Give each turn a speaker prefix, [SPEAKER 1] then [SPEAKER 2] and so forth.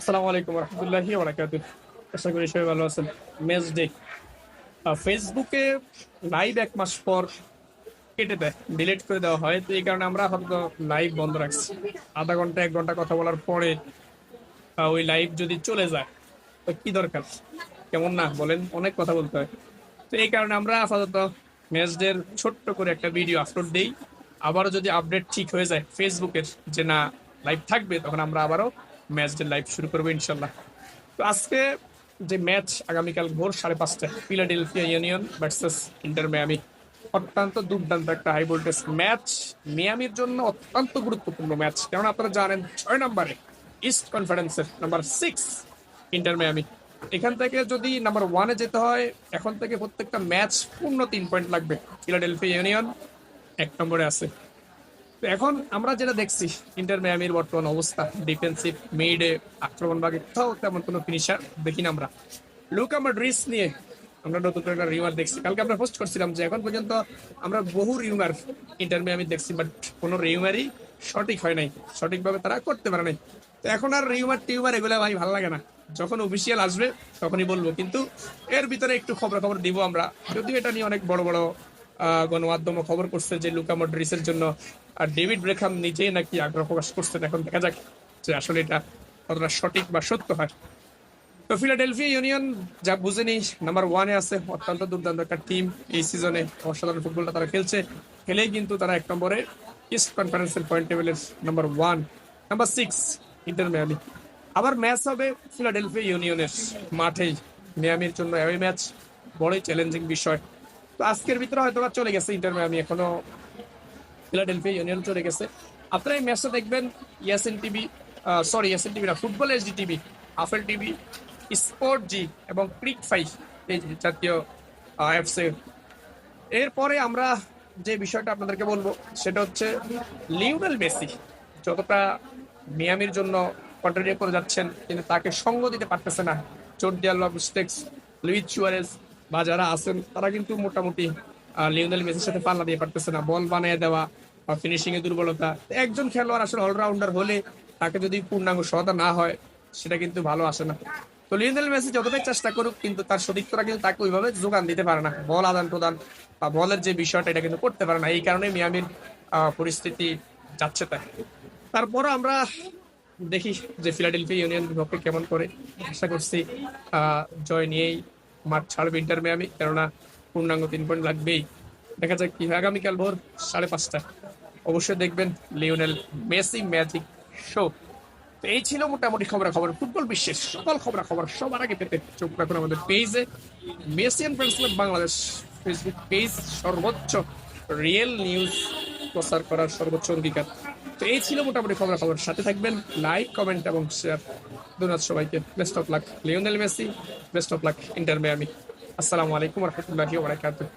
[SPEAKER 1] আসসালামু আলাইকুম রহমতুল্লাহি ওয়া আশা করি সবাই ভালো আছেন। ম্যাচ ডে ফেসবুকে লাইভ 1 মাস পর কেটে দেয়, ডিলিট করে দেওয়া হয়। তো এই কারণে আমরা আপাতত লাইভ বন্ধ রাখছি। আধা ঘন্টা 1 ঘন্টা কথা বলার পরে ওই লাইভ যদি চলে যায় তো কি দরকার? কেমন না বলেন, অনেক কথা বলতে হয়। তো এই কারণে আমরা আপাতত ম্যাচ ডের ছোট্ট করে একটা ভিডিও আপলোড দেই। আবারও যদি আপডেট ঠিক হয়ে যায় ফেসবুকের যে না লাইভ থাকবে, তখন আমরা আবারও ম্যাচ ডে লাইভ শুরু করবো ইনশাল্লাহ। তো আজকে যে ম্যাচ, আগামীকাল ভোর 5:30টায় Philadelphia Union versus Inter Miami, অত্যন্ত দুর্দান্ত একটা হাই ভোল্টেজ ম্যাচ। মিয়ামির জন্য অত্যন্ত গুরুত্বপূর্ণ ম্যাচ, কারণ আপনারা জানেন 6 নম্বরে ইস্ট কনফারেন্সের নাম্বার 6 ইন্টার মিয়ামি। এখান থেকে যদি নাম্বার 1-এ যেতে হয়, এখন থেকে প্রত্যেকটা ম্যাচ পূর্ণ 3 পয়েন্ট লাগবে। ফিলাডেলফিয়া ইউনিয়ন 1 নম্বরে আছে। তো এখন আমরা যেটা দেখছি ইন্টার মিয়ামির বর্তমান অবস্থা, ডিফেন্সিভ মিডে আক্রমণ ভাগে কোথাও তেমন কোনো ফিনিশার দেখি না আমরা। লুকা মডরিচ নিয়ে আমরা নতুন করে একটা রিউমার দেখছি, কালকে আমরা পোস্ট করছিলাম যে এখন পর্যন্ত আমরা বহু রিউমার ইন্টার মিয়ামি দেখছি, বাট কোনো রিউমারই সঠিক হয় নাই, সঠিকভাবে তারা করতে পারে নাই। তো এখন আর রিউমার টিউমার এগুলো ভাই ভালো লাগে না, যখন অফিসিয়াল আসবে তখনই বলবো। কিন্তু এর ভিতরে একটু খবর দিব আমরা, যদিও এটা নিয়ে অনেক বড় বড় গণমাধ্যম খবর করছে যে লুকা মডরিচের জন্য আর ডেভিড ব্রেখাম নিজেই নাকি আগ্রহ প্রকাশ করছেন। এখন দেখা যাক যে আসলে এটা কতটা সঠিক বা সত্য হয়। তো ফিলাডেলফিয়া ইউনিয়ন যা বুঝেনি নাম্বার 1-এ আছে, অত্যন্ত দুর্দান্ত একটা টিম। এই সিজনে অসাধারণ ফুটবলটা তারা খেলেই কিন্তু তারা 1 নম্বরে ইস্ট কনফারেন্সের পয়েন্ট টেবিলের নাম্বার 1। Number 6 inter Miami. আবার ম্যাচ হবে ফিলাডেলফিয়া ইউনিয়নের মাঠেই। মিয়ামির জন্য এই ম্যাচ বড়ই চ্যালেঞ্জিং বিষয়। তো আজকের ভিতরে হয়তো চলে গেছে ইন্টার মিয়ামি, এখনো ফিলাডেলফিয়া ইউনিয়ন চলে গেছে। আপনারা এই ম্যাচটা দেখবেন Yasin TV, sorry Yasin TV না, football HD TV, Apple TV, sport G এবং ক্রিক 5, এই জাতীয় অ্যাপসে। এরপরে আমরা যে বিষয়টা আপনাদেরকে বলবো সেটা হচ্ছে লিওনেল মেসি যতটা মিয়ামির জন্য কন্টিনিউ করে যাচ্ছেন, কিন্তু তাকে সঙ্গ দিতে পারতেছে না জর্ডিয়ান লবস্টেক্স, লুইস সুয়ারেজ বা যারা আছেন, তারা কিন্তু মোটামুটি লিওনেল মেসির সাথে পাল্লা দিয়ে পারতেছে না। বল বানিয়ে দেওয়া বা ফিনিশিং এ দুর্বলতা। একজন খেলোয়াড় আসলে অলরাউন্ডার হলে তাকে যদি পূর্ণাঙ্গ সহায়তা না হয়, সেটা কিন্তু ভালো আসে না। তো লিওনেল মেসি যতটাই চেষ্টা করুক, কিন্তু তার সতীর্থরা কিন্তু তাকে ওইভাবে যোগান দিতে পারে না, বল আদান প্রদান বা বলের যে বিষয়টা এটা কিন্তু করতে পারে না। এই কারণে মিয়ামির পরিস্থিতি যাচ্ছে তাই। তারপরও আমরা দেখি যে ফিলাডেলফিয়া ইউনিয়ন বিপক্ষে কেমন করে। আশা করছি জয় নিয়েই মাঠ ছাড়বে ইন্টার মিয়ামি, কেননা পূর্ণাঙ্গ 3 পয়েন্ট লাগবেই। দেখা যাক কি হয়। আগামীকাল ভোর 5:30টায় অবশ্যই দেখবেন লিওনেল মেসি ম্যাজিক শো। তো এই ছিল মোটামুটি খবর ফুটবল বিশ্বের সকল খবর সবার আগে পেতে চোখ রাখুন আমাদের পেজে, Messian friends club Bangladesh Facebook page. সর্বোচ্চ রিয়েল নিউজ প্রচার করার সর্বোচ্চ অঙ্গীকার। তো এই ছিল মোটামুটি খবর সাথে থাকবেন, লাইক কমেন্ট এবং শেয়ার। ধন্যবাদ সবাইকে। Best of luck Lionel Messi, best of luck inter Miami. আসসালামু আলাইকুম রহমতুল্লাহি ওয়া বারাকাতুহু।